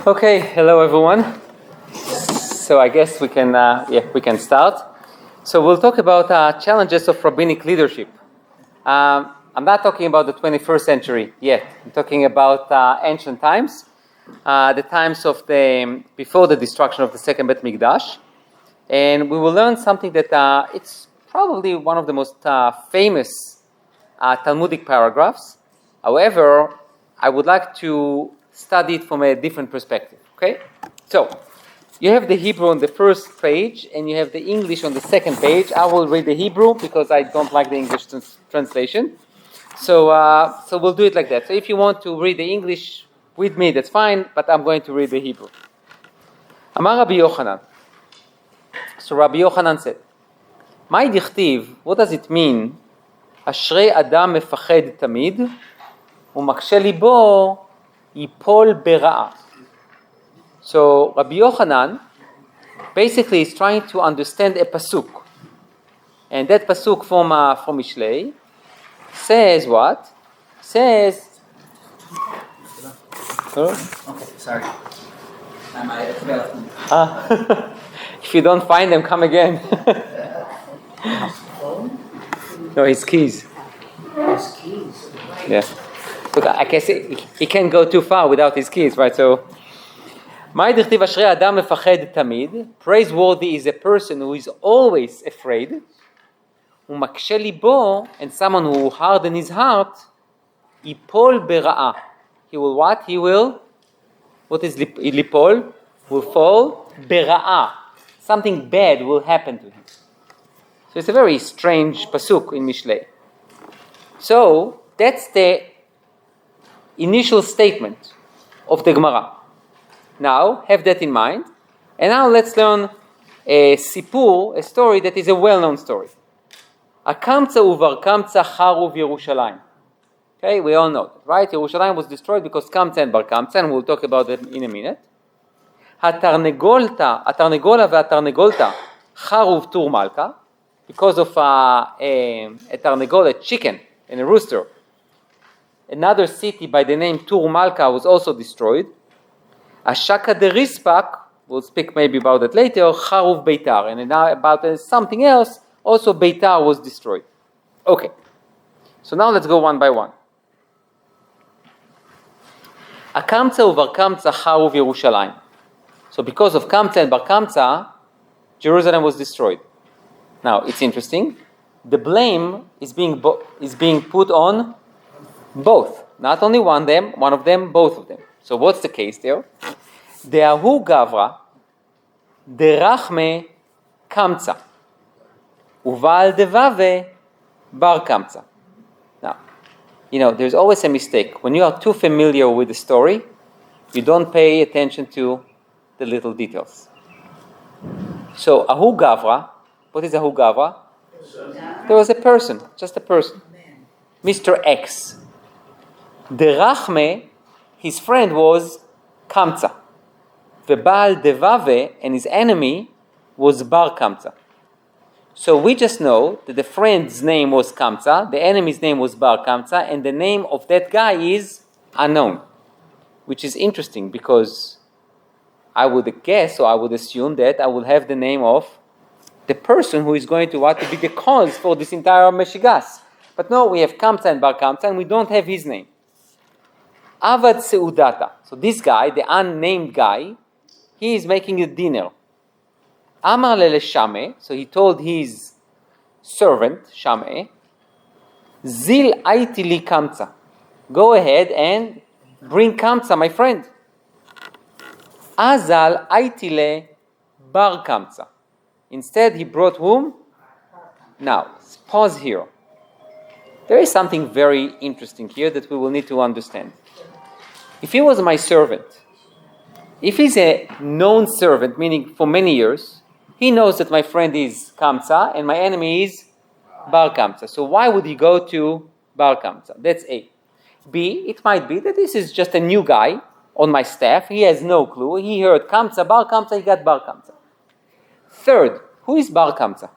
Okay, hello everyone. So I guess we can start. So we'll talk about challenges of rabbinic leadership. I'm not talking about the 21st century yet. I'm talking about ancient times, the times of before the destruction of the second Bet Mikdash, and we will learn something that it's probably one of the most famous Talmudic paragraphs. However, I would like to study it from a different perspective. Okay, so you have the Hebrew on the first page, and you have the English on the second page. I will read the Hebrew because I don't like the English translation. So we'll do it like that. So if you want to read the English with me, that's fine. But I'm going to read the Hebrew. Amar Rabbi Yochanan. So Rabbi Yochanan said, "Mai dichtiv." What does it mean? Ashrei Adam mefached tamid, umakshe libo yipol bera'a. So Rabbi Yochanan basically is trying to understand a pasuk, and that pasuk from Mishlei says what? Says. Okay, sorry. If you don't find them, come again. No, his keys. His keys. Yeah. Look, I can see he can't go too far without his keys, right? So, praiseworthy is a person who is always afraid. And someone who harden his heart, he will what? He will. What is lipol? Will fall. Bera'a. Something bad will happen to him. So it's a very strange pasuk in Mishlei. So that's the initial statement of the Gemara. Now, have that in mind. And now let's learn a sipur, a story that is a well-known story. Akamtza uvar kamtza charuv Yerushalayim. Okay, we all know that, right? Yerushalayim was destroyed because Kamtza and Bar Kamtza, and we'll talk about that in a minute. Atarnegola ve'atarnegolta charuv tur malka, because of a tarnegol, a chicken, and a rooster. Another city by the name Tur Malka was also destroyed. Ashaka de Rispak, we'll speak maybe about that later, Charuv Beitar. And now about something else, also Beitar was destroyed. Okay, so now let's go one by one. Akamtza uvar Kamtza Charuv Yerushalayim. So because of Kamtza and Bar Kamtza, Jerusalem was destroyed. Now, it's interesting. The blame is being put on both. Not only one of them, both of them. So what's the case there? De'ahu gavra, derachme kamtza, uval devave bar kamtza. Now, there's always a mistake. When you are too familiar with the story, you don't pay attention to the little details. So, ahu gavra, what is ahu gavra? There was a person, just a person. Mr. X. Derachme, his friend was Kamtza. Vebal Devave, and his enemy was Bar Kamtza. So we just know that the friend's name was Kamtza, the enemy's name was Bar Kamtza, and the name of that guy is unknown. Which is interesting because I would guess, or I would assume that I will have the name of the person who is going to be the cause for this entire Meshigas. But no, we have Kamtza and Bar Kamtza, and we don't have his name. Avad Seudata. So this guy, the unnamed guy, he is making a dinner. Amar lele Shame, so he told his servant, Shame, Zil aiti li Kamtza. Go ahead and bring Kamtza, my friend. Azal aiti le Bar Kamtza. Instead, he brought whom? Now, pause here. There is something very interesting here that we will need to understand. If he was my servant, if he's a known servant, meaning for many years, he knows that my friend is Kamtza and my enemy is Bar Kamtza. So why would he go to Bar Kamtza? That's A. B, it might be that this is just a new guy on my staff. He has no clue. He heard Kamtza, Bar Kamtza, he got Bar Kamtza. Third, who is Bar Kamtza?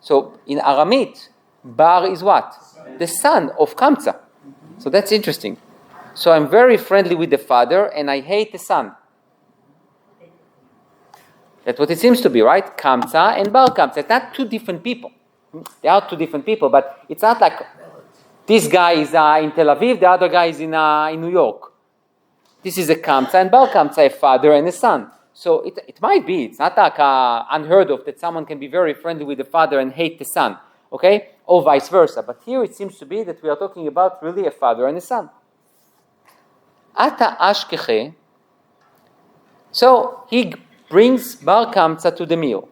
So in Aramit, Bar is what? The son of Kamtza. So that's interesting. So I'm very friendly with the father and I hate the son. That's what it seems to be, right? Kamsa and Bar Kamsa. It's not two different people. They are two different people, but it's not like this guy is in Tel Aviv, the other guy is in New York. This is a Kamsa and Bar Kamsa, a father and a son. So it might be. It's not like unheard of that someone can be very friendly with the father and hate the son, okay? Or vice versa. But here it seems to be that we are talking about really a father and a son. Ata ashkeche. So he brings Bar Kamsa to the meal.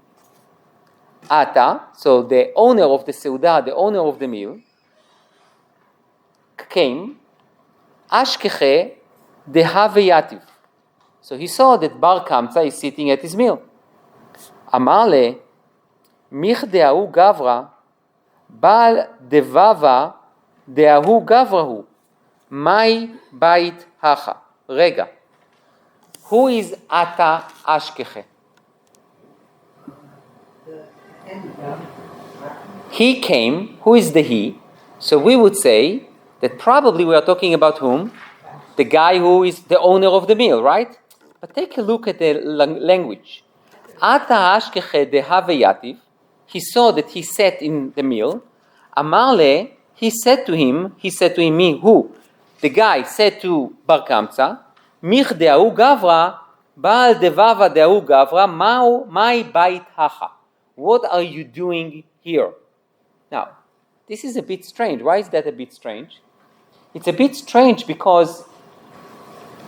Ata, so the owner of the seudah, the owner of the meal, came. Ashkeche dehaveyativ. So he saw that Bar Kamsa is sitting at his meal. Amar le, mich de'ahu gavra, bal devava de'ahu gavrahu, mai bait hacha. Rega. Who is Ata Ashkeche? He came. Who is the he? So we would say that probably we are talking about whom? The guy who is the owner of the meal, right? But take a look at the language. Ata Ashkeche dehaveyativ. He saw that he sat in the meal. Amarle, he said to him, me, who? The guy said to Bar Kamsa, mich de'ahu gavra, ba'al devava de'ahu gavra, mai bait hacha. What are you doing here? Now, this is a bit strange. Why is that a bit strange? It's a bit strange because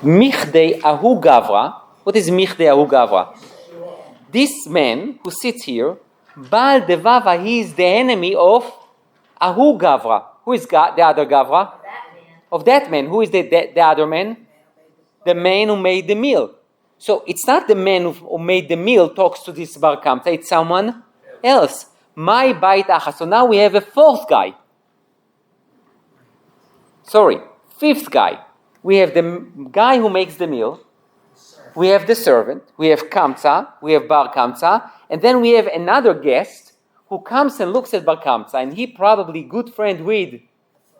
mich de'ahu gavra, what is mich de'ahu gavra? This man who sits here, ba'al devava, he is the enemy of ahu gavra. Who is the other gavra? Of that man. Who is the other man? The man who made the meal. So it's not the man who made the meal talks to this Bar Kamsa, it's someone else. My bait acha. So now we have a fourth guy. Fifth guy. We have the guy who makes the meal. We have the servant. We have Kamsa. We have Bar Kamsa. And then we have another guest who comes and looks at Bar Kamsa, and he probably good friend with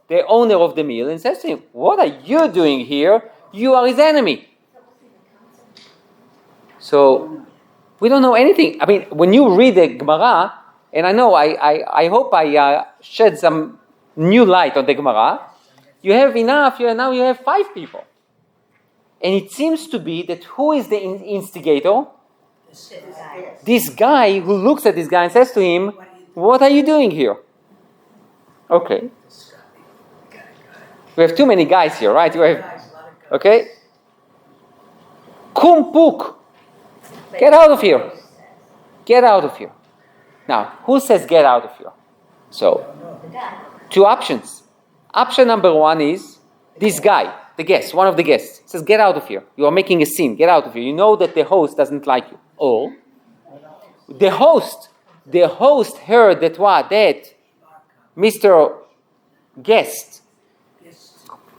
the owner of the meal and says to him, what are you doing here? You are his enemy. So, we don't know anything. I mean, when you read the Gemara, and I know, I hope I shed some new light on the Gemara, you have enough, now you have 5 people. And it seems to be that who is the instigator? This guy who looks at this guy and says to him, what are you doing here? Okay. We have too many guys here, right? Okay? Kumpuk. Get out of here. Get out of here. Now, who says get out of here? So, 2 options. Option number 1 is this guy, the guest, one of the guests, says get out of here. You are making a scene. Get out of here. You know that the host doesn't like you. Or the host heard that what? That Mr. Guest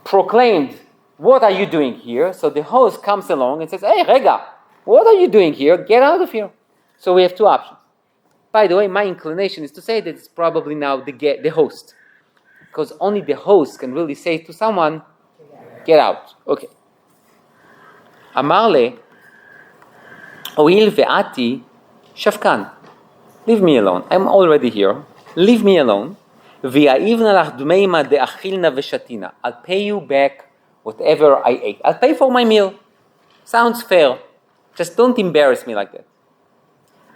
proclaimed, what are you doing here? So the host comes along and says, hey, Rega, what are you doing here? Get out of here. So we have 2 options. By the way, my inclination is to say that it's probably now the host. Because only the host can really say to someone, get out. Okay. Amarle, oil ve'ati shafkan. Leave me alone. I'm already here. Leave me alone. V'ya'ivna lach dmeima de'achilna v'shatina. I'll pay you back whatever I ate. I'll pay for my meal. Sounds fair. Just don't embarrass me like that.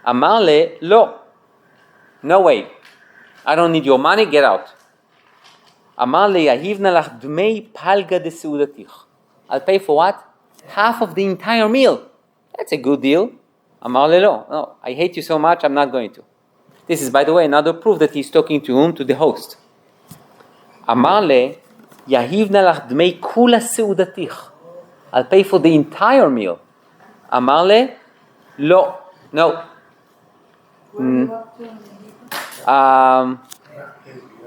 Amarle, lo. No way. I don't need your money. Get out. Amarle, ya'ivna lach dmei palga de seudatich. I'll pay for what? Half of the entire meal. That's a good deal. Amarle, lo. No, I hate you so much, I'm not going to. This is, by the way, another proof that he's talking to whom? To the host. Amarle, yahivna lach dmei kula seudatich. I'll pay for the entire meal. Amarle, lo. No.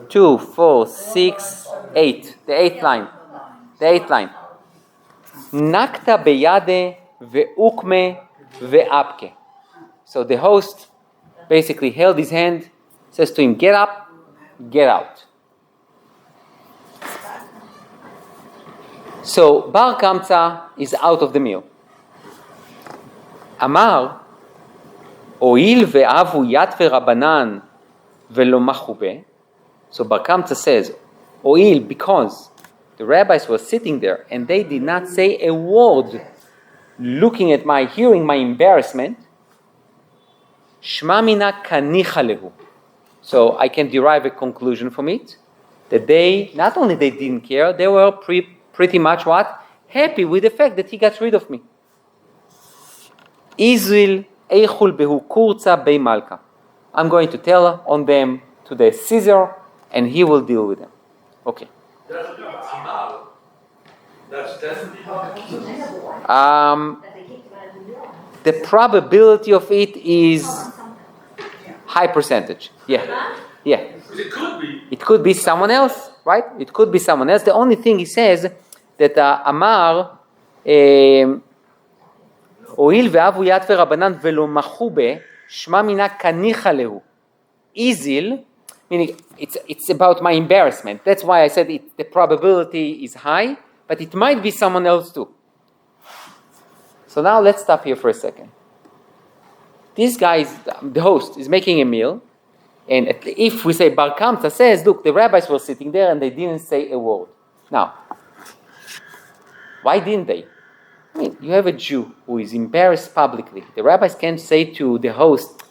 2, 4, 6, 8. The 8th line. The 8th line. Nakta beyade ve'ukme ve'apke. So the host basically held his hand, says to him, get up, get out. So Bar Kamsa is out of the meal. Amar, הואיל ואבו יד ורבנן ולא מחובה, so Bar Kamsa says, Oil, because the rabbis were sitting there and they did not say a word, hearing my embarrassment, Shma mina kanicha lehu. So I can derive a conclusion from it, that they, not only they didn't care, they were pretty much what? Happy with the fact that he got rid of me. Izil eichul behu kurza bei malka. I'm going to tell on them to the Caesar, and he will deal with them. Okay. The probability of it is high percentage. Yeah. It could be someone else, right? It could be someone else. The only thing he says that Amar הואיל ואבו יד ורבנן ולא מחו בה, שמע מינה כניחא להו. Izil, meaning it's about my embarrassment. That's why I said the probability is high, but it might be someone else too. So now let's stop here for a second. This guy, the host, is making a meal, and if we say Bar Kamsa says, look, the rabbis were sitting there and they didn't say a word. Now, why didn't they? I mean, you have a Jew who is embarrassed publicly. The rabbis can't say to the host,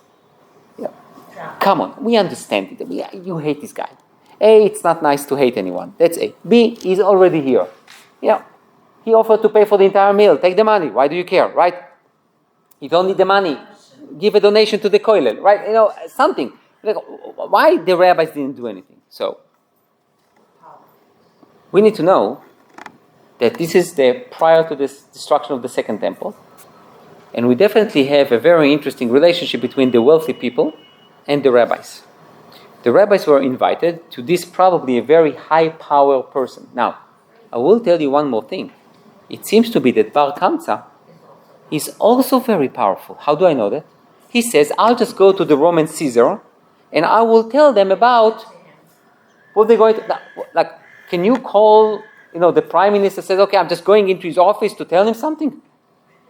come on, we understand it. You hate this guy. A, it's not nice to hate anyone. That's A. B, he's already here. He offered to pay for the entire meal. Take the money. Why do you care, right? You don't need the money. Give a donation to the koilel, right? Something. Like, why the rabbis didn't do anything? So, we need to know that this is prior to the destruction of the second temple. And we definitely have a very interesting relationship between the wealthy people and the rabbis. The rabbis were invited to this probably a very high power person. Now, I will tell you one more thing. It seems to be that Bar Kamsa is also very powerful. How do I know that? He says, I'll just go to the Roman Caesar and I will tell them about what they're going to... Like, can you call, the prime minister says, okay, I'm just going into his office to tell him something?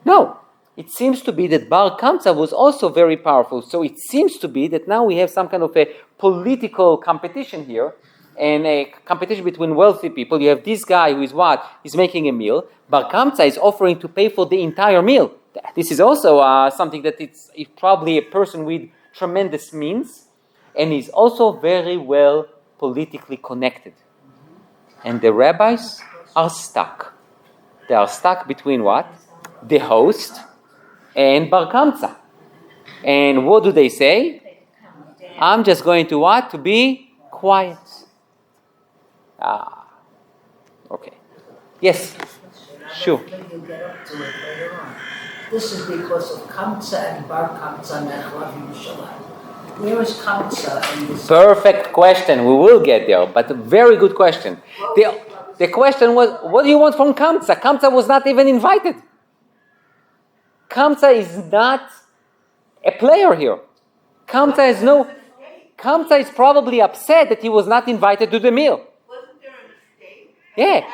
No. It seems to be that Bar Kamsa was also very powerful. So it seems to be that now we have some kind of a political competition here, and a competition between wealthy people. You have this guy who is what? He's making a meal. Bar Kamsa is offering to pay for the entire meal. This is also something that it's probably a person with tremendous means, and he's also very well politically connected. And the rabbis are stuck. They are stuck between what? The host and Bar Kamsa. And what do they say? I'm just going to what? To be quiet. Okay. Yes. Sure. Maybe you'll get up to it later on. This is because of Kamsa and Bar Kamsa and Yerushalayim. Where is Kamsa in this? Perfect question. We will get there, but a very good question. The question was, what do you want from Kamsa? Kamsa was not even invited. Kamsa is not a player here. Kamsa is probably upset that he was not invited to the meal. Wasn't there a mistake? Yeah.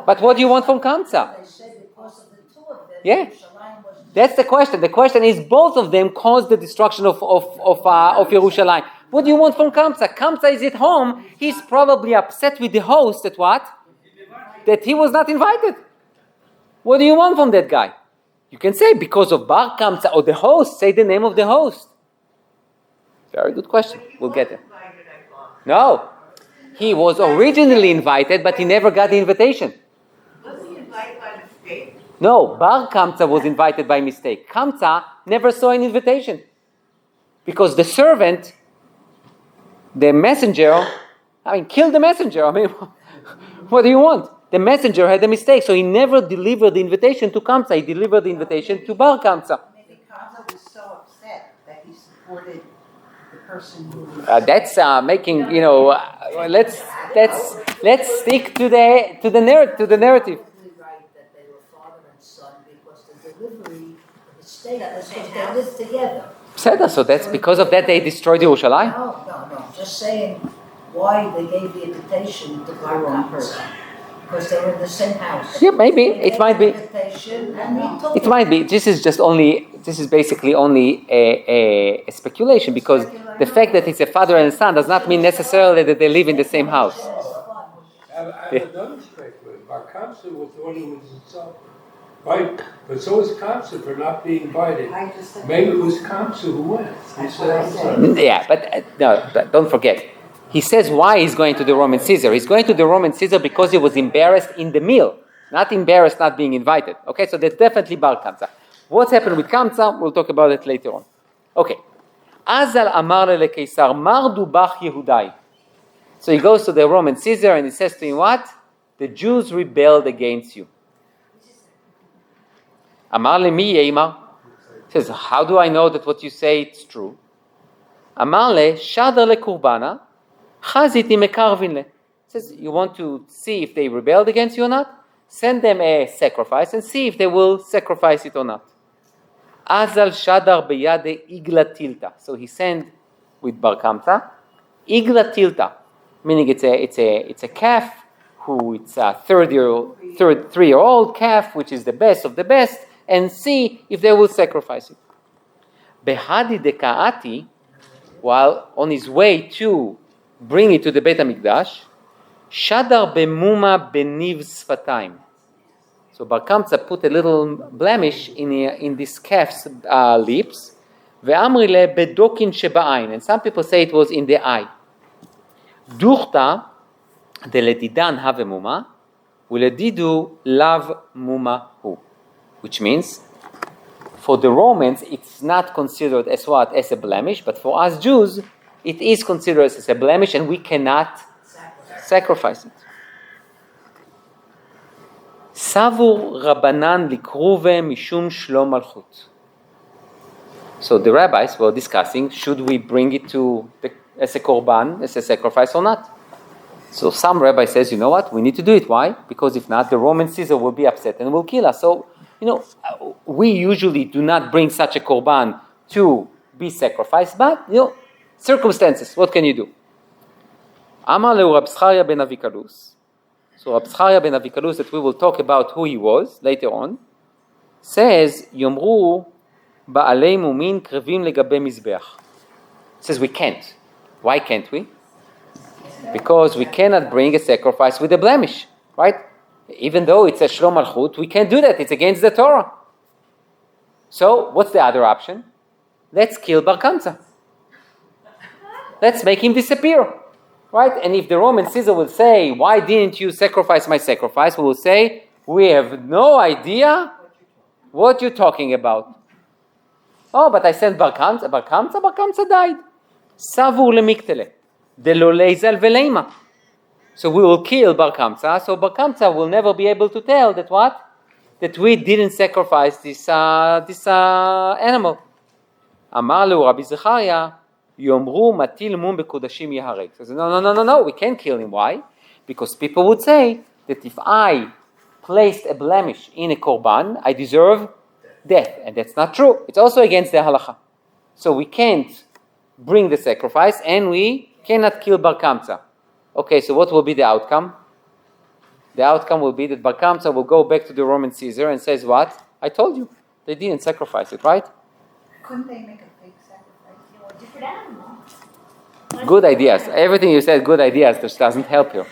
But what do you want from Kamsa? They said because of the two of them, Yeah. Yerushalayim was... That's the question. The question is, both of them caused the destruction of Yerushalayim. What do you want from Kamsa? Kamsa is at home. He's probably upset with the host that what? That he was not invited. What do you want from that guy? You can say because of Bar Kamsa or the host. Say the name of the host. Very good question. We'll get there. No. He was originally invited, but he never got the invitation. Was he invited by mistake? No, Bar Kamsa was invited by mistake. Kamsa never saw an invitation. Because the servant, the messenger, killed the messenger. What do you want? The messenger had a mistake, so he never delivered the invitation to Kamsa. He delivered the invitation to Bar Kamsa. Maybe Kamsa was so upset that he supported the person who was... That's making, let's stick to the narrative. Probably right that they were father and son because the delivery of the state was because they lived together. So that's because of that they destroyed Yerushalayim? No. Just saying why they gave the invitation to Bar Kamsa. Because they were in the same house. Yeah, maybe. It might be. Invitation and he took It might be. This is just only this is basically only a speculation, because the fact that it's a father and a son does not mean necessarily that they live in the same house. I have another speculation. Bar Kamsa was the one who was itself, right? But so was Kamsa for not being invited. Maybe it was Kamsa who went. Yeah, but don't forget. He says why he's going to the Roman Caesar. He's going to the Roman Caesar because he was embarrassed in the meal, not embarrassed not being invited. Okay, so that's definitely Bar Kamsa. What's happened with Kamsa, we'll talk about it later on. Okay. Azal amar le Caesar, mar dubach Yehudai. So he goes to the Roman Caesar and he says to him, what? The Jews rebelled against you. Amar le mi yeimar. He says, how do I know that what you say is true? Amar le shadar le kurbana, chaziti mekarvin le. He says, you want to see if they rebelled against you or not? Send them a sacrifice and see if they will sacrifice it or not. Azal shadar beyade igla tilta. So he sent with Bar Kamsa igla tilta, meaning it's a calf who it's a 3-year-old calf, which is the best of the best, and see if they will sacrifice it. Behadi dekaati, while on his way to bring it to the Beit HaMikdash, shadar bemuma beniv sfatayim. So Bar Kamsa put a little blemish in this calf's lips. Ve'amri le bedokin sheba'ain. And some people say it was in the eye. Duchta deledidan have muma, uledidu lav muma hu. Which means, for the Romans, it's not considered as what? As a blemish, but for us Jews, it is considered as a blemish and we cannot sacrifice it. Savur Rabbanan likruve mishum shlom malchut. So the rabbis were discussing, should we bring it as a korban, as a sacrifice or not? So some rabbi says, you know what, we need to do it. Why? Because if not, the Roman Caesar will be upset and will kill us. So, we usually do not bring such a korban to be sacrificed, but, circumstances, what can you do? Amar le Rab Zcharia ben Avikalus. So Rab Zcharia ben Avikalus, that we will talk about who he was later on, says, Yomru ba'alei mumin krevim legabe mizbeach. Says we can't. Why can't we? Because we cannot bring a sacrifice with a blemish, right? Even though it's a shlom malchut, we can't do that. It's against the Torah. So what's the other option? Let's kill Bar Kamsa. Let's make him disappear. Right? And if the Roman Caesar will say, why didn't you sacrifice my sacrifice? We will say, we have no idea what you're talking about. Oh, but I sent Bar Kamsa died. Savur lemiktele. Delo leizal veleima. So we will kill Bar Kamsa, so Bar Kamsa will never be able to tell that what? That we didn't sacrifice this animal. Amar le Rabbi Zechariah, Yomru matil mum bekodashim yaharek. So no, we can't kill him. Why? Because people would say that if I placed a blemish in a korban, I deserve death. And that's not true. It's also against the halacha. So we can't bring the sacrifice and we cannot kill Bar Kamsa. Okay, so what will be the outcome? The outcome will be that Bar Kamsa will go back to the Roman Caesar and says what? I told you. They didn't sacrifice it, right? Couldn't they make a fake sacrifice? A different animal. Good ideas. Everything you said, good ideas, this doesn't help you.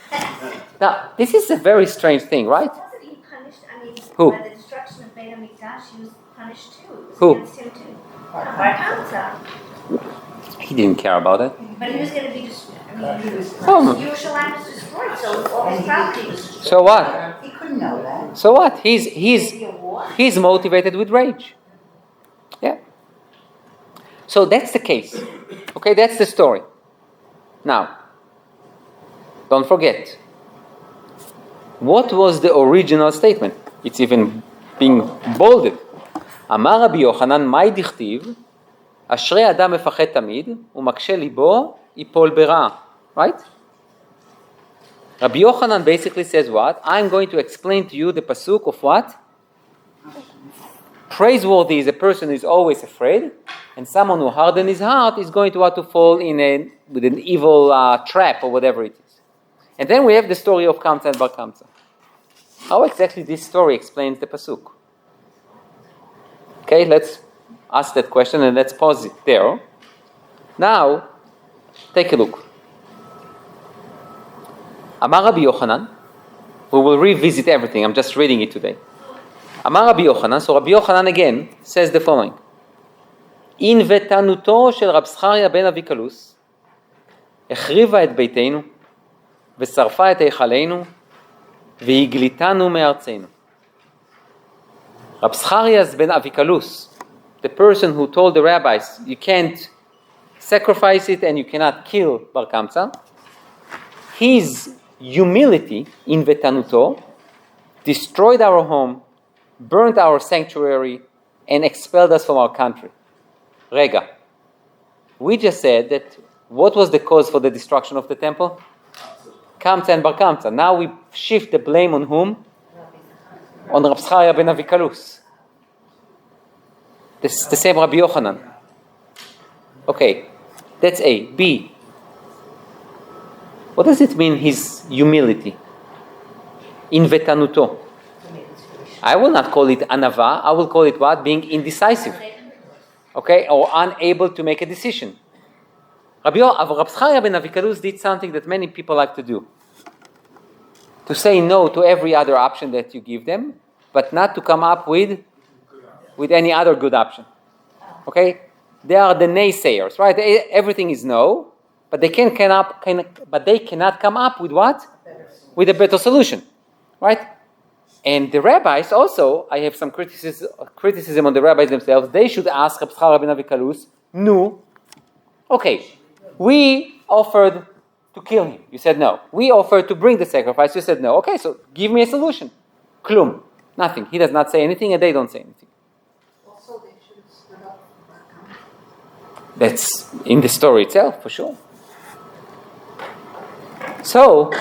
Now, this is a very strange thing, right? Wasn't he punished? Who? By the destruction of Beit HaMikdash, he was punished too. It was Who? against him too. Bar Kamsa. He didn't care about it. But he was going to be destroyed. Oh. Yerushalayim was destroyed, so all his property was destroyed. So what? He couldn't know that. So what? He's Maybe a war? motivated with rage. Yeah. So that's the case. Okay, that's the story. Now, don't forget. What was the original statement? It's even being bolded. Amar Rabbi Yochanan, mai dichtiv, ashrei adam mefachet tamid, umakshe libo ipol berah. Right? Rabbi Yochanan basically says what? I'm going to explain to you the pasuk of what? Praiseworthy is a person who is always afraid, and someone who hardens his heart is going to want to fall with an evil trap or whatever it is. And then we have the story of Kamsa and Bar Kamsa. How exactly this story explains the pasuk? Okay, let's ask that question and let's pause it there. Now, take a look. Amar Rabbi Yochanan, we will revisit everything, I'm just reading it today. Amar Rabbi Yochanan, so Rabbi Yochanan again says the following. In vetanuto shel Rab Zcharia ben Avikalus, החריבה את ביתנו, ושרפה את היכלנו, והגליתנו מארצנו. Rab Zcharias ben Avikalus, the person who told the rabbis, you can't sacrifice it and you cannot kill Bar Kamsa, his humility in vetanuto destroyed our home, burnt our sanctuary, and expelled us from our country. Rega, we just said that what was the cause for the destruction of the temple? Kamsa and Bar Kamsa. Now we shift the blame on whom? On Rab Zcharia ben Avikalus. This is the same Rabbi Yochanan. Okay, that's A. B. What does it mean, his humility? In vetanuto. I will not call it anava, I will call it what? Being indecisive. Okay, or unable to make a decision. Rab Zcharia ben Avikalus did something that many people like to do. To say no to every other option that you give them, but not to come up with any other good option. Okay? They are the naysayers, right? Everything is no, but they cannot come up with what? With a better solution. Right? And the rabbis also, I have some criticism on the rabbis themselves. They should ask Rab Zcharia ben Avikalus, no. Okay, we offered to kill him. You said no. We offered to bring the sacrifice. You said no. Okay, so give me a solution. Klum. Nothing. He does not say anything and they don't say anything. Also, they should have stood up for Bar Kamsa. That's in the story itself, for sure. So,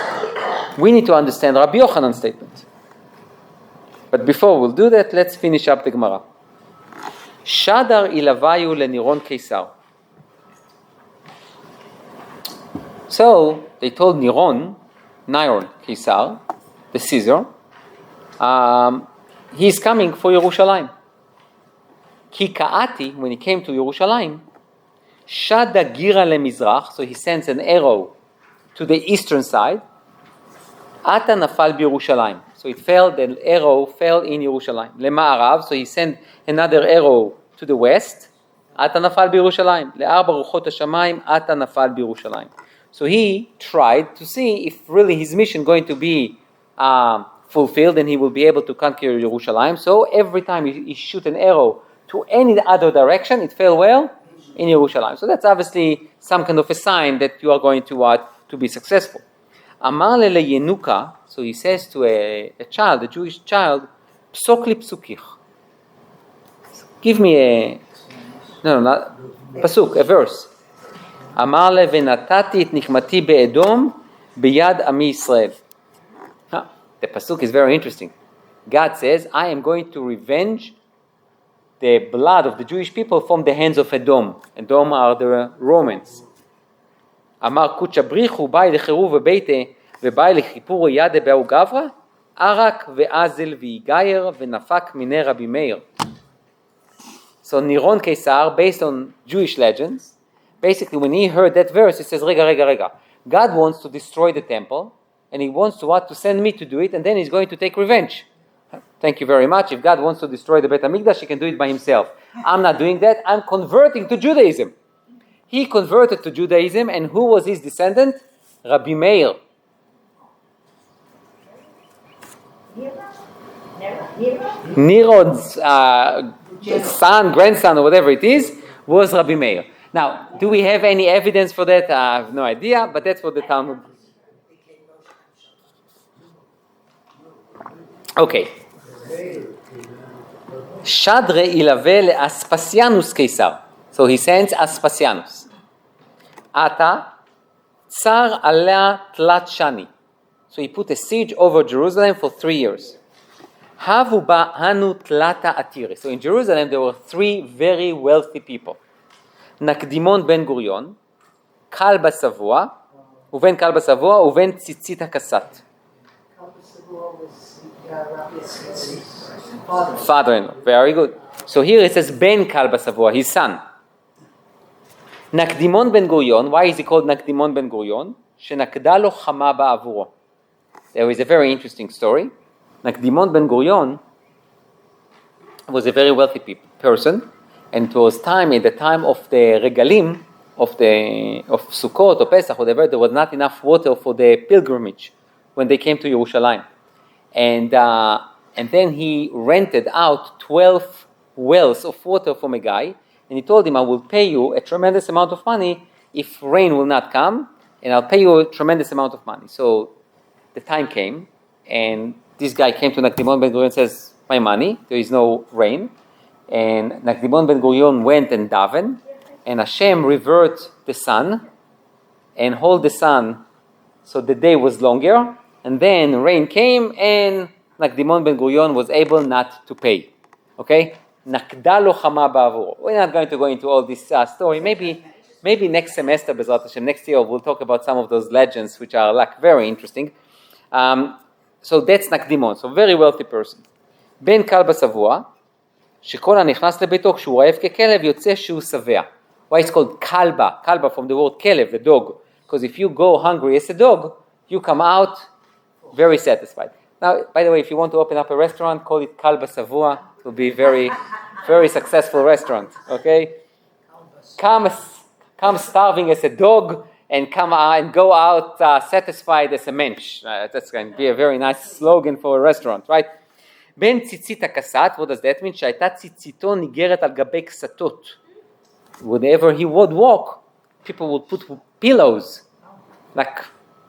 we need to understand Rabbi Yochanan's statement. But before we'll do that, let's finish up the Gemara. Shadar ilavayu leniron Kesar. So, they told Niron Kesar, the Caesar, he's coming for Yerushalayim. Ki ka'ati, when he came to Yerushalayim, Shada gira lemizrach, so he sends an arrow to the eastern side. Ata nafal b'Yerushalayim. So the arrow fell in Yerushalayim. Lema'arav, so he sent another arrow to the west. Ata nafal b'Yerushalayim. Le'arba ruchot hashamayim, ata nafal b'Yerushalayim. So he tried to see if really his mission going to be fulfilled and he will be able to conquer Yerushalayim. So every time he shoot an arrow to any other direction, it fell well in Yerushalayim. So that's obviously some kind of a sign that you are going to be successful. Amar le Yenuka, so he says to a child, a Jewish child, Psok li psukich. Give me not pasuk, a verse. Amar le venatati et nichmati be'edom biyad ami Yisrael. The pasuk is very interesting. God says, I am going to revenge the blood of the Jewish people from the hands of Edom. Edom are the Romans. Amar kucha brichu bai lechiru vebeite vebai lechipuru yade be'u gavra arak ve'azel v'igayer ve'nafak minei Rabbi Meir. So Niron Kesar, based on Jewish legends, basically when he heard that verse, he says, Rega. God wants to destroy the temple, and he wants to send me to do it, and then he's going to take revenge. Thank you very much. If God wants to destroy the Beit HaMikdash, he can do it by himself. I'm not doing that. I'm converting to Judaism. He converted to Judaism, and who was his descendant? Rabbi Meir. Niron's son, grandson, or whatever it is, was Rabbi Meir. Now, do we have any evidence for that? I have no idea, but that's what the Talmud. Okay. Shadre ilave le Aspasianus Kesar. So he sends Aspasianus. Ata tsar alea tlat shani. So he put a siege over Jerusalem for 3 years. Havu ba hanu tlata atire. So in Jerusalem there were 3 very wealthy people. Nakdimon ben Gurion, Kalba Savua, uven Kalba Savua, uven Tzitzit HaKasat. Kalba Savua was Rabbi's Father-in-law. Very good. So here it says Ben Kalba Savua, his son. Nakdimon ben Gurion, why is he called Nakdimon ben Gurion? Shenakda lo chama ba'avuro. There is a very interesting story. Nakdimon ben Gurion was a very wealthy person, and it was at the time of the regalim, of Sukkot or Pesach, whatever, there was not enough water for the pilgrimage when they came to Yerushalayim. And then he rented out 12 wells of water from a guy, and he told him, I will pay you a tremendous amount of money if rain will not come, and I'll pay you a tremendous amount of money. So the time came, and this guy came to Nakdimon ben Gurion and says, my money, there is no rain. And Nakdimon ben Gurion went and davened, and Hashem revert the sun and hold the sun so the day was longer, and then rain came and Nakdimon ben Gurion was able not to pay. Okay? Nakda lo chama ba'avuro. We're not going to go into all this story. Maybe next semester, Bezrat Hashem, next year, we'll talk about some of those legends which are like very interesting. So that's Nakdimon, so very wealthy person. Ben Kalba Savua, שכל הנכנס לביתו כשהוא רעב ככלב יוצא שהוא שבע. Why it's called kalba? Kalba from the word kelev, the dog. Because if you go hungry as a dog, you come out very satisfied. Now, by the way, if you want to open up a restaurant, call it Kalba Savua. It will be a very, very successful restaurant. Okay? Come starving as a dog and come and go out satisfied as a mensch. That's going to be a very nice slogan for a restaurant, right? בין ציצית הכסת, what does that mean? שהייתה ציציתו ניגרת על גבי כסתות. Whenever he would walk, people would put pillows.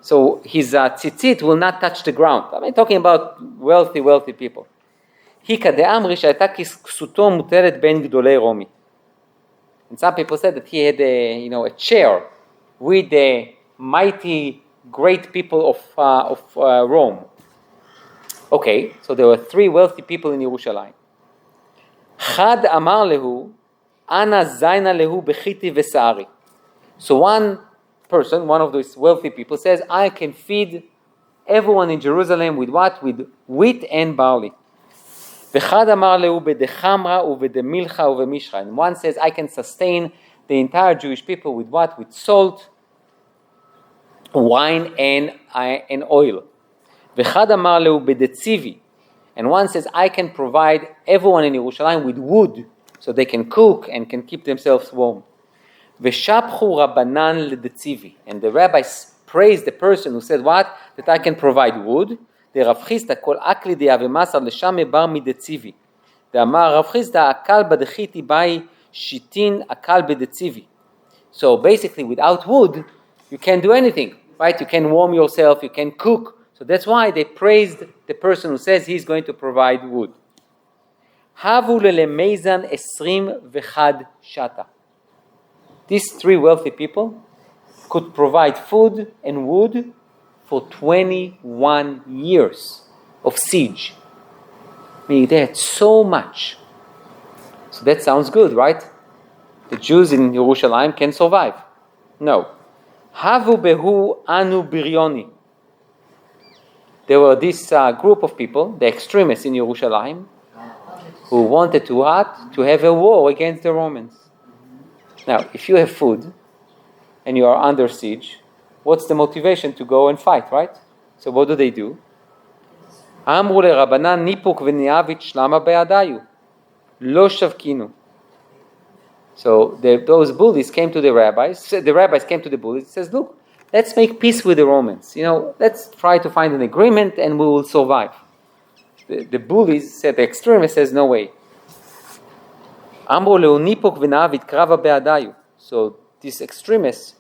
So his tzitzit will not touch the ground. I'm talking about wealthy people. היכא דאמרי שהייתה כסותו מוטלת בין גדולי רומי. And some people said that he had a chair with the mighty great people of Rome. Okay, so there were 3 wealthy people in Yerushalayim. Chad amar lehu, ana zayna lehu bechiti v'sa'ari. So one person, one of those wealthy people says, I can feed everyone in Jerusalem with what? With wheat and barley. V'chad amar lehu b'dechamra u'v'demilcha u'v'mishcha. And one says, I can sustain the entire Jewish people with what? With salt, wine, and oil. V'chad amar lehu b'detzivi. And one says, I can provide everyone in Yerushalayim with wood so they can cook and can keep themselves warm. V'shapchu rabbanan l'detzivi. And the rabbis praised the person who said what? That I can provide wood. The Rav Chisda kol akli de'avemasar l'shame bar midetzivi. The amar Rav Chisda akal b'dechiti bai shitin akal b'detzivi. So basically without wood, you can't do anything, right? You can warm yourself, you can cook. So that's why they praised the person who says he's going to provide wood. Havu lelemezan esrim v'chad shata. These 3 wealthy people could provide food and wood for 21 years of siege. Meaning they had so much. So that sounds good, right? The Jews in Yerushalayim can survive. No. Havu behu anu biryoni. There were this group of people, the extremists in Yerushalayim, who wanted to have a war against the Romans. Now, if you have food and you are under siege, what's the motivation to go and fight, right? So what do? Amru leRabbanan nipuk v'niavit shlama be'adayu, lo shavkinu. So those bullies came to the rabbis. The rabbis came to the bullies and says, look, let's make peace with the Romans. Let's try to find an agreement and we will survive. The bullies said, the extremists says, no way. So these extremists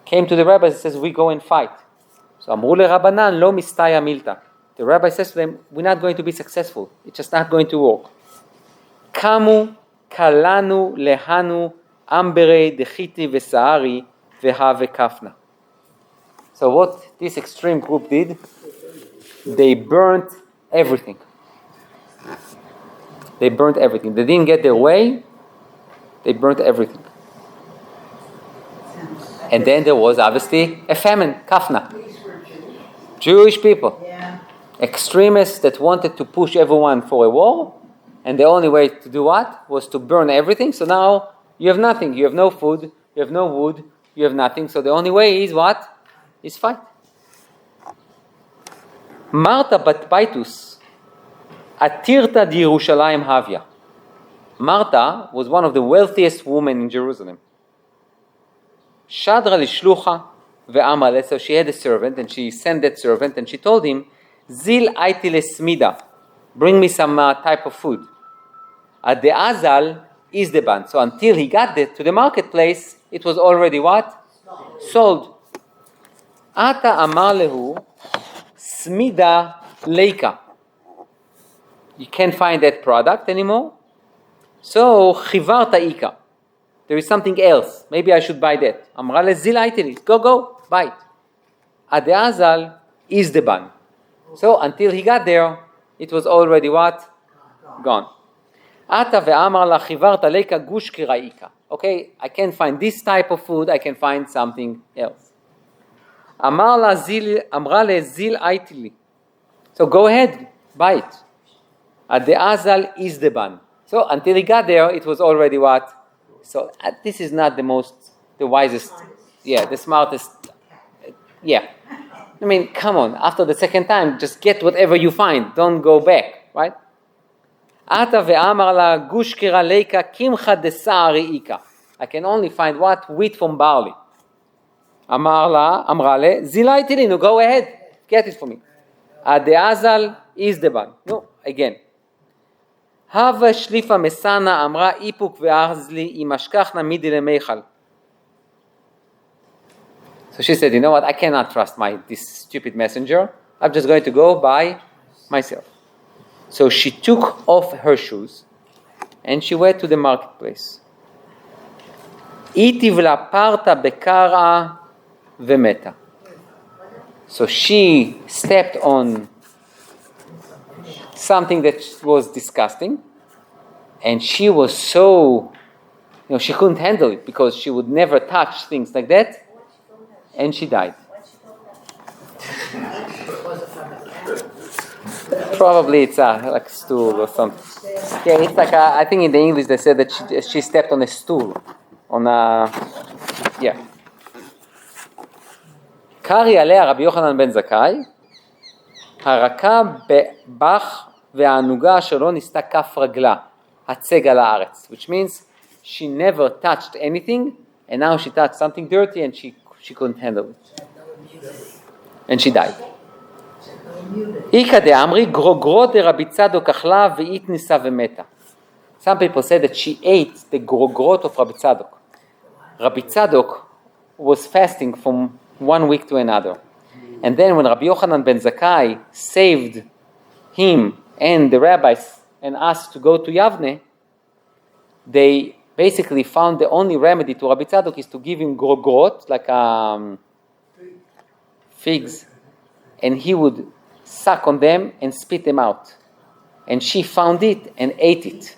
came to the rabbis and says, we go and fight. So the rabbi says to them, we're not going to be successful. It's just not going to work. Kamu kalanu lehanu ambere dechiti v'sa'ari v'ha v'kafna. So what this extreme group did, they burnt everything. They didn't get their way. They burnt everything. And then there was obviously a famine, kafna. Jewish people. Yeah. Extremists that wanted to push everyone for a war. And the only way to do what? Was to burn everything. So now you have nothing. You have no food, you have no wood, you have nothing. So the only way is what? Is fight. Marta bat Baitus, Atirta di Yerushalayim Havia. Marta was one of the wealthiest women in Jerusalem. Shadra lishlucha ve'amale. So she had a servant, and she sent that servant, and she told him, Zil aiti lesmida. Bring me some type of food. The azal is the ban. So until he got there to the marketplace, it was already what? Sold. Ata amar lehu smida leika. You can't find that product anymore. So chivarta ika. There is something else. Maybe I should buy that. Amra le zil aitili. Go, buy it. The azal is the ban. So until he got there, it was already what? Gone. Ata ve'amar la chivarta leika gush kiraika. Okay, I can't find this type of food, I can find something else. Amra le zil aitili. So go ahead, buy it. The azal is the ban. So until he got there, it was already what? So this is not the wisest, the smartest, I mean, come on, after the second time, just get whatever you find, don't go back, right? Ata ve'amar la gush kira leika kimcha de sa'ari ika. I can only find what? Wheat from barley. Amra le zilai tilinu, go ahead, get it for me. The azal is the ban. No, again. Hava shlifa mesana amra ipuk ve'arzli imashkachna midi lemeichal. So she said, you know what, I cannot trust this stupid messenger. I'm just going to go by myself. So she took off her shoes and she went to the marketplace. Itivla parta bekara vemeta. So she stepped on something that was disgusting, and she was so, she couldn't handle it because she would never touch things like that, and she died. Probably it's like a stool or something. Yeah, it's like I think in the English they said that she stepped on a stool, קרי עליה רבי יוחנן בן זכאי, הרכה בבח והענוגה שלא ניסתה כף רגלה, הצג על הארץ, which means she never touched anything, and now she touched something dirty and she couldn't handle it. And she died. איכא דאמרי גרוגרות דרבי צדוק אכלה ואית ניסה ומתה. Some people say that she ate the grogrot of Rabbi Tzadok. Rabbi Tzadok was fasting from 1 week to another. And then when Rabbi Yochanan ben Zakkai saved him and the rabbis and asked to go to Yavne, they basically found the only remedy to Rabbi Tzadok is to give him grogrot, like figs, and he would suck on them and spit them out. And she found it and ate it.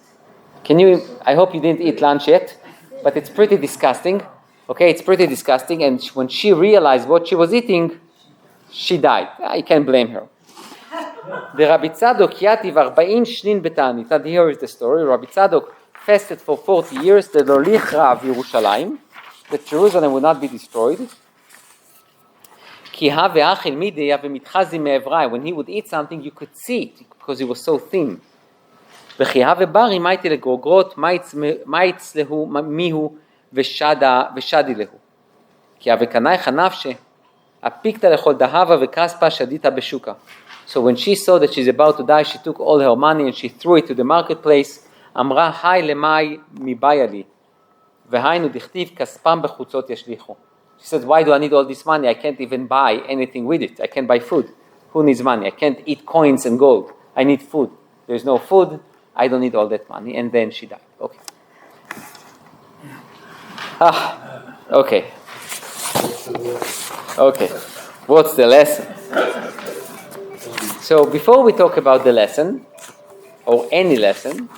I hope you didn't eat lunch yet, but it's pretty disgusting. Okay, it's pretty disgusting. And when she realized what she was eating, she died. I can't blame her. The Rabbi Tzadok yativ 40 shnin beta'anita. Here is the story. Rabbi Tzadok fasted for 40 years. The lolichra of Yerushalayim, that Jerusalem would not be destroyed. When he would eat something, you could see it because he was so thin. So when she saw that she's about to die, she took all her money and she threw it to the marketplace. אמרה, היי למאי מביה לי, והיינו דכתיב כספם בחוצות ישליכו. She said, why do I need all this money? I can't even buy anything with it. I can't buy food. Who needs money? I can't eat coins and gold. I need food. There's no food. I don't need all that money. And then she died. Okay. Okay. Okay. What's the lesson? So before we talk about the lesson, or any lesson,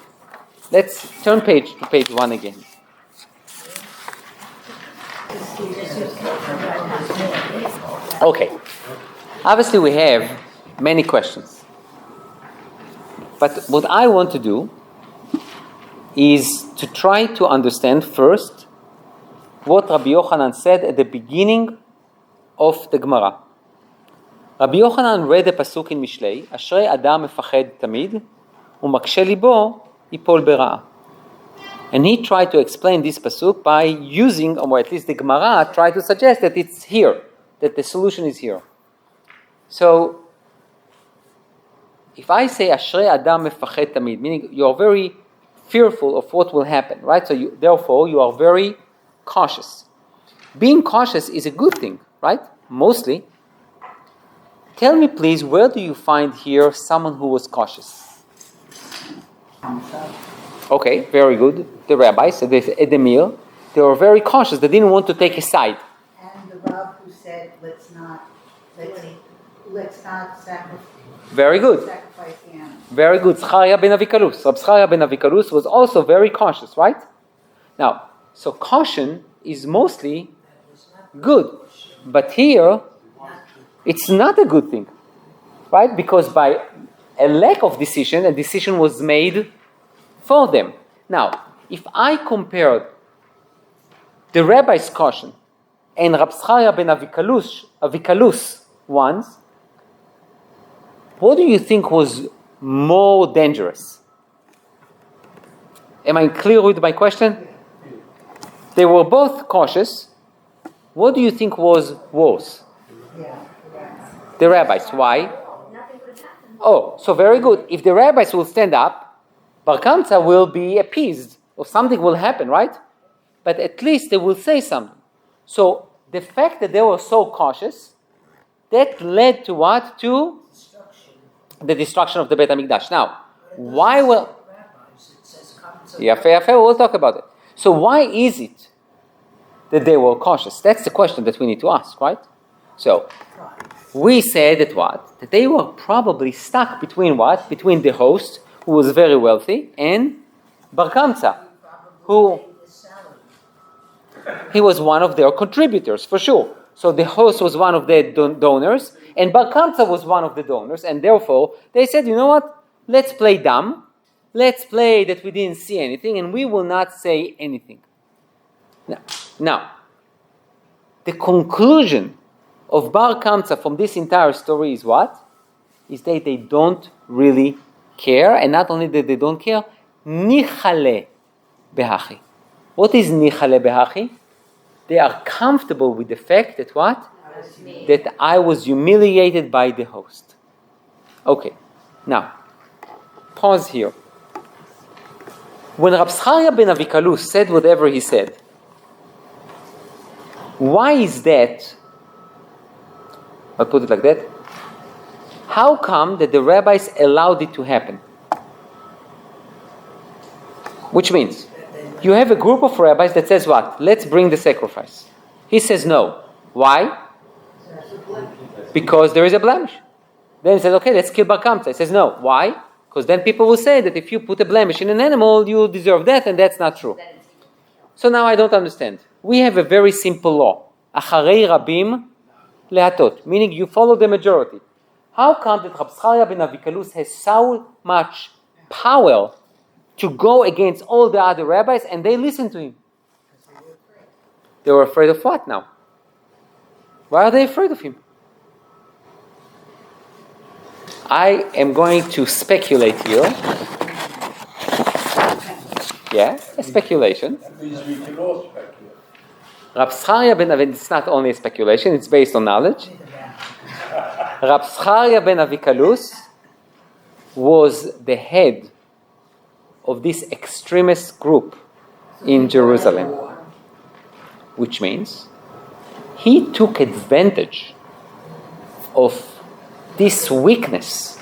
let's turn to page 1 again. Okay. Obviously we have many questions. But what I want to do is to try to understand first what Rabbi Yochanan said at the beginning of the Gemara. Rabbi Yochanan read a pasuk in Mishlei, Ashrei Adam mefached tamid, umakshe libo yipol bera'ah. And he tried to explain this pasuk by using, or at least the Gemara tried to suggest that it's here, that the solution is here. So, if I say Ashrei Adam mefached tamid, meaning you are very fearful of what will happen, right? So therefore you are very cautious. Being cautious is a good thing, right? Mostly. Tell me please, where do you find here someone who was cautious? Okay, very good. The rabbis at the meal, they were very cautious. They didn't want to take a side. And the Rav who said, let's not sacrifice. Very good. Sacrifice the animal. Very good. Zcharia ben Avikalus. Rab Zcharia ben Avikalus was also very cautious, right? Now, so caution is mostly good. But here, it's not a good thing, right? Because by a lack of decision, a decision was made for them. Now, if I compared the rabbi's caution and Rab Zcharia ben Avikalus ones, what do you think was more dangerous? Am I clear with my question? They were both cautious. What do you think was worse? The rabbis. Why? Nothing would have happened. Oh, so very good. If the rabbis will stand up, Bar Kamsa will be appeased, or something will happen, right? But at least they will say something. So the fact that they were so cautious, that led to what? To the destruction of the Beit HaMikdash. Now, why will... Rabbis, it says kamsa. Yafe, we'll talk about it. So why is it that they were cautious? That's the question that we need to ask, right? So, we said that what? That they were probably stuck between what? Between the host, who was very wealthy, and Bar Kamsa, who... He was one of their contributors, for sure. So the host was one of the donors, and Bar Kamsa was one of the donors, and therefore they said, you know what? Let's play dumb. Let's play that we didn't see anything, and we will not say anything. Now, the conclusion of Bar Kamsa from this entire story is what? Is that they don't really care, and not only that they don't care, nichale behachi. What is nichale behachi? They are comfortable with the fact that what? That I was humiliated by the host. Okay, now, pause here. When Rab Zcharia ben Avikalus said whatever he said, why is that? I'll put it like that. How come that the rabbis allowed it to happen? Which means, you have a group of rabbis that says what? Let's bring the sacrifice. He says no. Why? Because there is a blemish. Then he says, okay, let's kill Bar Kamsa. He says no. Why? Because then people will say that if you put a blemish in an animal, you deserve death, and that's not true. So now I don't understand. We have a very simple law. Acharei rabim lehatot, meaning you follow the majority. How come that Rab Zcharia ben Avikalus has so much power to go against all the other rabbis, and they listen to him? They were afraid of what now? Why are they afraid of him? I am going to speculate here. Yeah, a speculation. That means we can all speculate. Rab Zcharia ben Avikalus, it's not only a speculation, it's based on knowledge. Rab Zcharia ben Avikalus was the head of this extremist group in Jerusalem, which means he took advantage of this weakness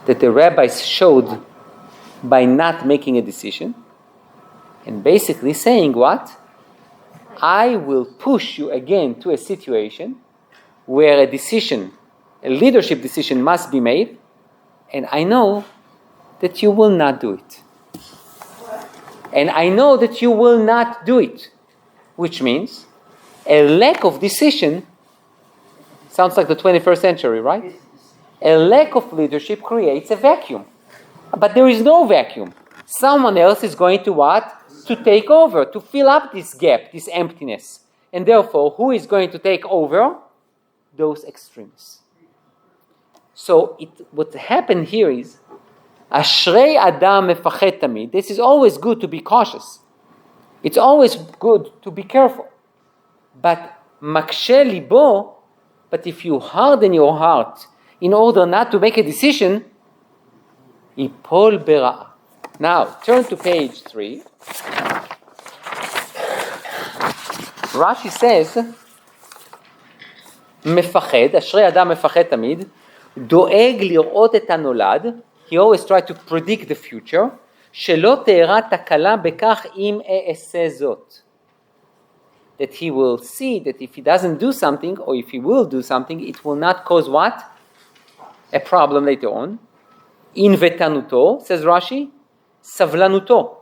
that the rabbis showed by not making a decision, and basically saying what? I will push you again to a situation where a decision, a leadership decision must be made, and I know that you will not do it. And I know that you will not do it, which means a lack of decision sounds like the 21st century, right? A lack of leadership creates a vacuum. But there is no vacuum. someone else is going to what? To take over, to fill up this gap, this emptiness. And therefore, who is going to take over? Those extremists. So what happened here is, Ashrei Adam mefachet tamid. This is always good to be cautious. It's always good to be careful. But makshe libo, but if you harden your heart in order not to make a decision, ipol bera'a. Now, turn to page 3. Rashi says, מפחד, אשרי אדם מפחד תמיד, דואג לראות את הנולד, he always tried to predict the future, שלא תארע תקלה בכך אם אעשה זאת. That he will see that if he doesn't do something, or if he will do something, it will not cause what? A problem later on. In ותנותו, says Rashi, סבלנותו,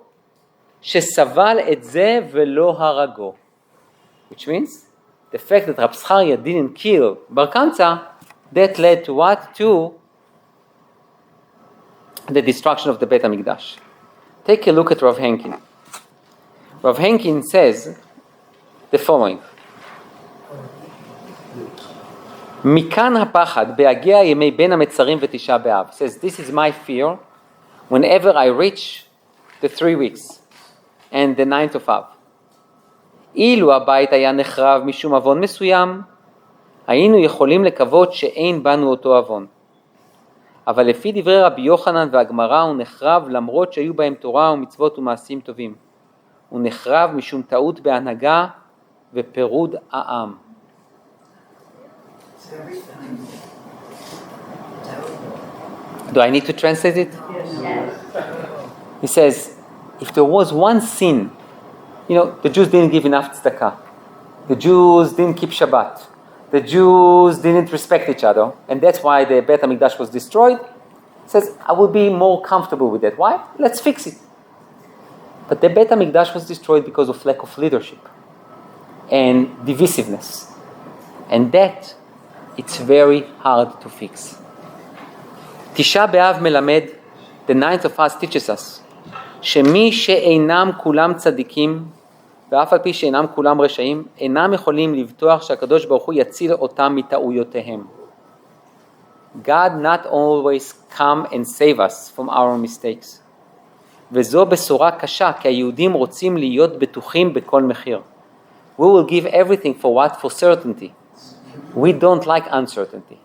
שסבל את זה ולא הרגו. Which means, the fact that Rab Zcharia didn't kill Bar Kamsa, that led to what? To the destruction of the Beit HaMikdash. Take a look at Rav Henkin. Rav Henkin says the following. מכאן הפחד בהגיע ימי בין המצרים ותשעה באב. Says, this is my fear whenever I reach the 3 weeks and the 9th of Av. אילו הבית היה נחרב משום אבון מסוים, היינו יכולים לקוות שאין בנו אותו אבון. אבל לפי דברי רבי יוחנן והגמרא הוא נחרב למרות שהיו בהם תורה ומצוות ומעשים טובים. הוא נחרב משום טעות בהנהגה ופירוד העם. Do I need to translate it? Yes. He says, if there was one sin, the Jews didn't give enough tzedakah. The Jews didn't keep Shabbat. The Jews didn't respect each other. And that's why the Beit HaMikdash was destroyed. He says, I would be more comfortable with that. Why? Let's fix it. But the Beit HaMikdash was destroyed because of lack of leadership and divisiveness. And that, it's very hard to fix. Tisha B'Av melamed, the 9th of us teaches us, שמי שאינם כולם צדיקים, ואף על פי שאינם כולם רשעים, אינם יכולים לבטוח שהקדוש ברוך הוא יציל אותם מטעויותיהם. God not always come and save us from our mistakes. וזו בשורה קשה, כי היהודים רוצים להיות בטוחים בכל מחיר. We will give everything for what? For certainty. We don't like uncertainty.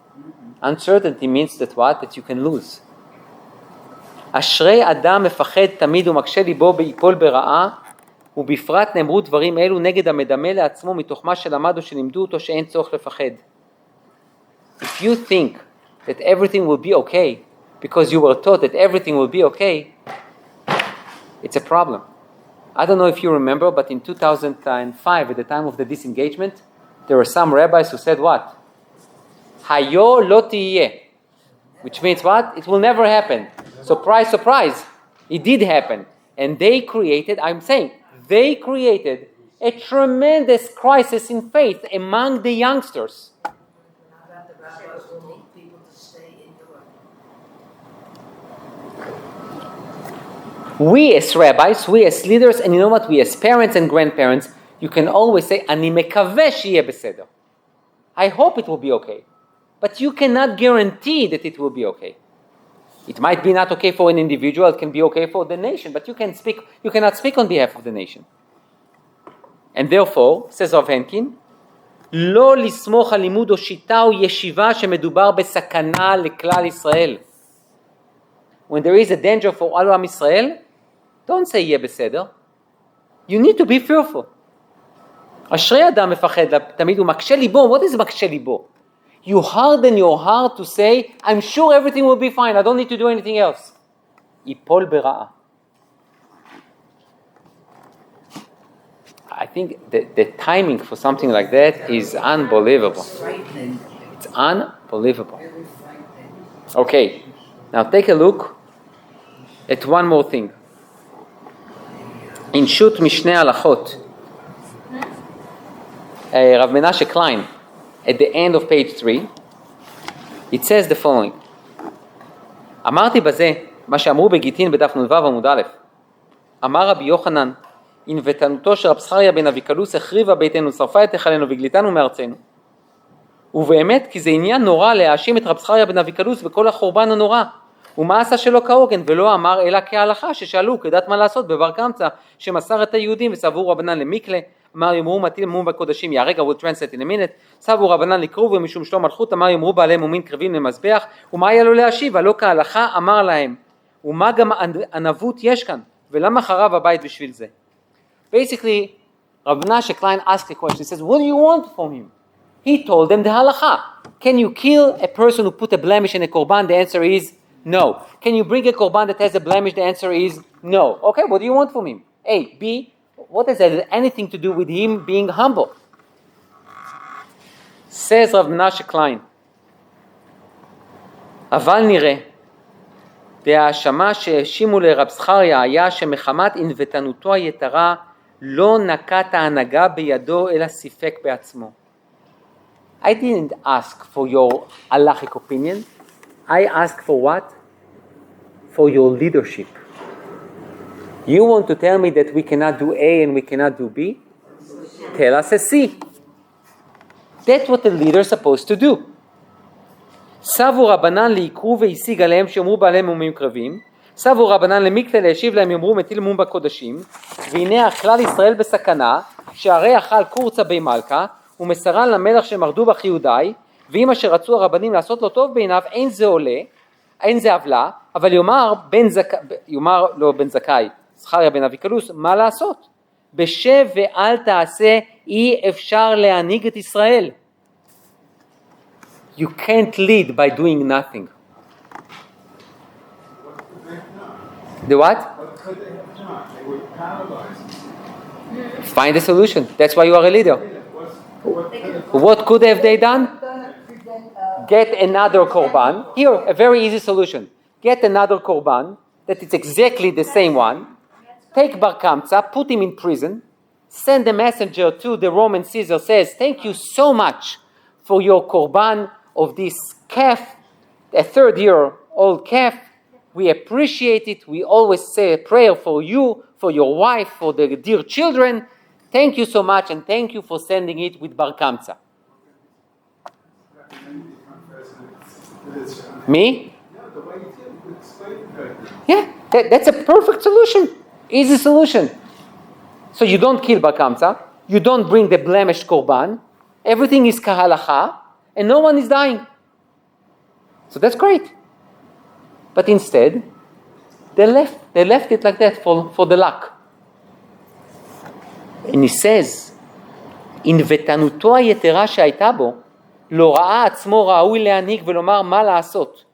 Uncertainty means that what? That you can lose. אשרי אדם מפחד תמיד ומקשה ליבו ביפול ברעה, ובפרט נאמרו דברים אלו נגד המדמה לעצמו מתוך מה שלמד או שלימדו אותו שאין צורך לפחד. If you think that everything will be okay, because you were taught that everything will be okay, it's a problem. I don't know if you remember, but in 2005, at the time of the disengagement, there were some rabbis who said what? Hayo lo tiyeh. Which means what? It will never happen. Surprise, surprise. It did happen. And they created a tremendous crisis in faith among the youngsters. How about the rabbis who told people to stay indoors? We as rabbis, we as leaders, and you know what? We as parents and grandparents, you can always say, אני מקווה שיהיה בסדר. I hope it will be okay. But you cannot guarantee that it will be okay. It might be not okay for an individual, it can be okay for the nation, but you cannot speak on behalf of the nation. And therefore, says Rav Henkin, לא לסמוך על לימוד או שיטה או ישיבה שמדובר בסכנה לכלל ישראל. When there is a danger for all עם ישראל, don't say יהיה בסדר. You need to be fearful. אשרי אדם מפחד תמיד הוא מקשה ליבו. What is מקשה ליבו? You harden your heart to say, I'm sure everything will be fine, I don't need to do anything else. ייפול ברעה. I think the timing for something like that is unbelievable. Frightening. It's unbelievable. Very frightening. Okay, now take a look at one more thing. In Shut Mishneh Halachot, Rav Menashe Klein, at the end of page 3, it says the following. אמרתי בזה, מה שאמרו בגיטין בדף נ"ו עמוד א', אמר רבי יוחנן, ענוותנותו של רב זכריה בן אביקלוס החריבה ביתנו, שרפה את היכלנו והגליתנו מארצנו. ובאמת, כי זה עניין נורא להאשים את רב זכריה בן אביקלוס בכל החורבן הנורא. ומה עשה שלא כהוגן, ולא אמר אלא כהלכה, ששאלו כדעת מה לעשות בבר קמצא, שמסר את היהודים וסבו רבנן למקלה, אמר יאמרו מטיל מום בקודשים, הרגע will translate in a minute, סבו רבנן לקרוב ומשום שלום מלכות, אמר יאמרו בעלי מומין קרבים למזבח, ומה היה לו להשיב, הלא כהלכה אמר להם, ומה גם ענבות יש כאן, ולמה חרב הבית בשביל זה? Basically, Rabbi Menashe Klein asked a question, he says, what do you want from him? He told them the halacha. Can you kill a person who put a blemish in a korban? The answer is no. Can you bring a korban that has a blemish? The answer is no. Okay, what do you want from him? A. B. What does that have anything to do with him being humble? Says Rabbi Menashe Klein, אבל נראה, וההאשמה שהאשימו לרב זכריה היה שמחמת ענוותנותו היתרה לא נקט ההנהגה בידו אלא סיפק בעצמו. I didn't ask for your halachic opinion. I asked for what? For your leadership. You want to tell me that we cannot do A and we cannot do B? Tell us a C. That's what the leader is supposed to do. סבו רבנן לעיקרו והשיג עליהם שאומרו בעליהם מומים קרבים, סבו רבנן למקטה להשיב להם יאמרו מטיל מום בקודשים, והנה הכלל ישראל בסכנה, שהרי אכל קורצה בי מלכה, ומסרן למלך שמרדו בך יהודי, ואם אשר רצו הרבנים לעשות לו טוב בעיניו, אין זה עולה, אין זה עוולה, אבל יאמר לו בן זכאי, זכריה בן אביקלוס, מה לעשות? בשב ואל תעשה, אי אפשר להנהיג את ישראל. You can't lead by doing nothing. The what? What could they have done? They were paralyzed. Find a solution. That's why you are a leader. What could have they done? Get another korban. Here, a very easy solution. Get another korban that is exactly the same one. Take Bar Kamsa, put him in prison. Send a messenger to the Roman Caesar. Says, thank you so much for your korban of this calf, a 3-year-old calf. We appreciate it. We always say a prayer for you, for your wife, for the dear children. Thank you so much, and thank you for sending it with Bar Kamsa. Me? Yeah, that's a perfect solution. Easy solution. So you don't kill Bar Kamsa, you don't bring the blemished korban, everything is kahalacha, and no one is dying. So that's great. But instead, they left it like that for the luck. And he says, ענוותנותו היתרה שהייתה בו, לא ראה עצמו ראוי להנהיג ולומר מה לעשות,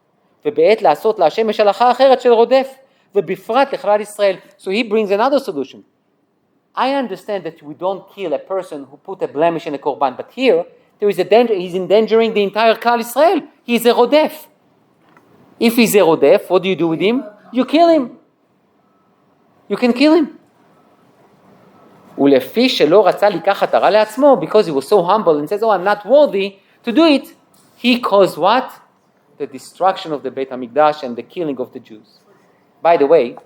ובעת לעשות להשם יש הלכה אחרת של רודף, ובפרט לכלל ישראל. So he brings another solution. I understand that we don't kill a person who put a blemish in a korban, but here, there is a danger, he's endangering the entire Klal Israel. He's a rodef. If he's a rodef, what do you do with him? You kill him. You can kill him. ולפי שלא רצה לקחת הרע לעצמו, because he was so humble and says, oh, I'm not worthy to do it, he caused what? The destruction of the Beit HaMikdash and the killing of the Jews. By the way,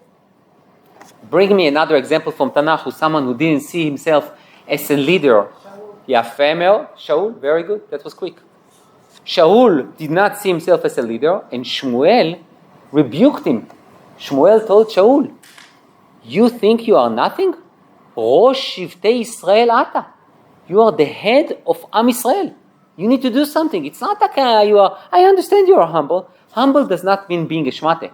bring me another example from Tanakh who someone who didn't see himself as a leader. Yafemel, Shaul, very good, that was quick. Shaul did not see himself as a leader, and Shmuel rebuked him. Shmuel told Shaul, you think you are nothing? Rosh Shivtei Israel Ata. You are the head of Am Israel. You need to do something. It's not like you are, I understand you are humble. Humble does not mean being a shmate.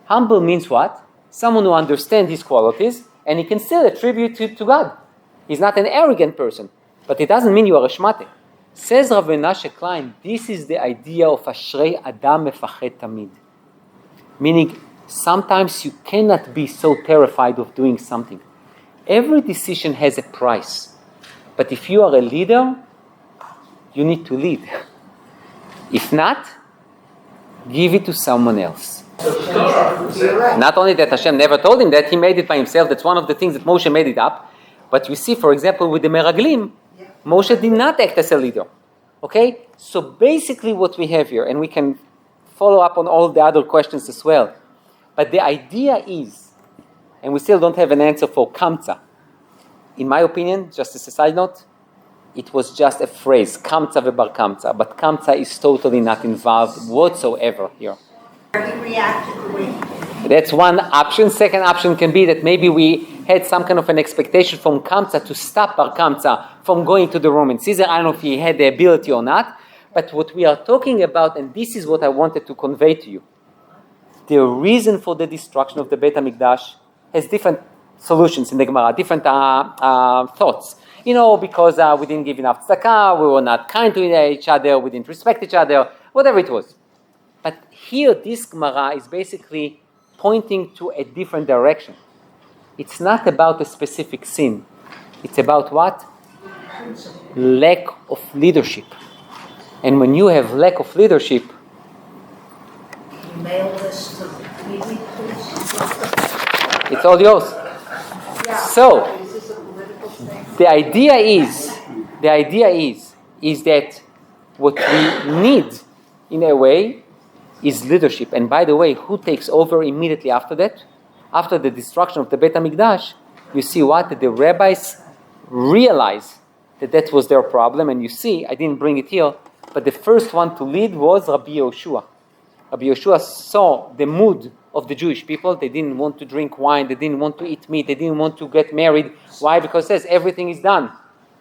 Humble means what? Someone who understands his qualities and he can still attribute to God. He's not an arrogant person, but it doesn't mean you are a shmate. Says Rabbi Menashe Klein, this is the idea of Ashrei Adam Mefached Tamid. Meaning, sometimes you cannot be so terrified of doing something. Every decision has a price. But if you are a leader, you need to lead. If not, give it to someone else. Not only that Hashem never told him that, he made it by himself. That's one of the things that Moshe made it up. But you see, for example, with the Meraglim, Moshe did not act as a leader. Okay? So basically what we have here, and we can follow up on all the other questions as well, but the idea is, and we still don't have an answer for kamsa. In my opinion, just as a side note, it was just a phrase, kamsa vebar kamsa, but kamsa is totally not involved whatsoever here. He reacted the way he did. That's one option. Second option can be that maybe we had some kind of an expectation from kamsa to stop bar kamsa from going to the Roman Caesar. I don't know if he had the ability or not, but what we are talking about, and this is what I wanted to convey to you, the reason for the destruction of the Beit HaMikdash has different solutions in the Gemara, different thoughts. Because we didn't give enough tzedakah, we were not kind to each other, we didn't respect each other, whatever it was. But here, this Gemara is basically pointing to a different direction. It's not about a specific sin. It's about what? Lack of leadership. And when you have lack of leadership, Mail this to me, please. it's all yours. So, Is this a political thing? the idea is that what we need, in a way, is leadership. And by the way, who takes over immediately after that? After the destruction of the Beit HaMikdash, you see what? That the rabbis realize that that was their problem. And you see, I didn't bring it here, but the first one to lead was Rabbi Yehoshua. Rabbi Yehoshua saw the mood of the Jewish people. They didn't want to drink wine. They didn't want to eat meat. They didn't want to get married. Why? Because it says everything is done.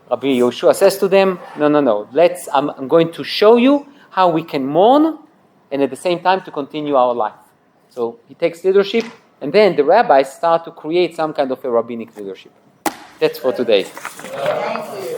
Rabbi Yehoshua says to them, no. I'm going to show you how we can mourn and at the same time to continue our life. So he takes leadership, and then the rabbis start to create some kind of a rabbinic leadership. That's for today. Thank you.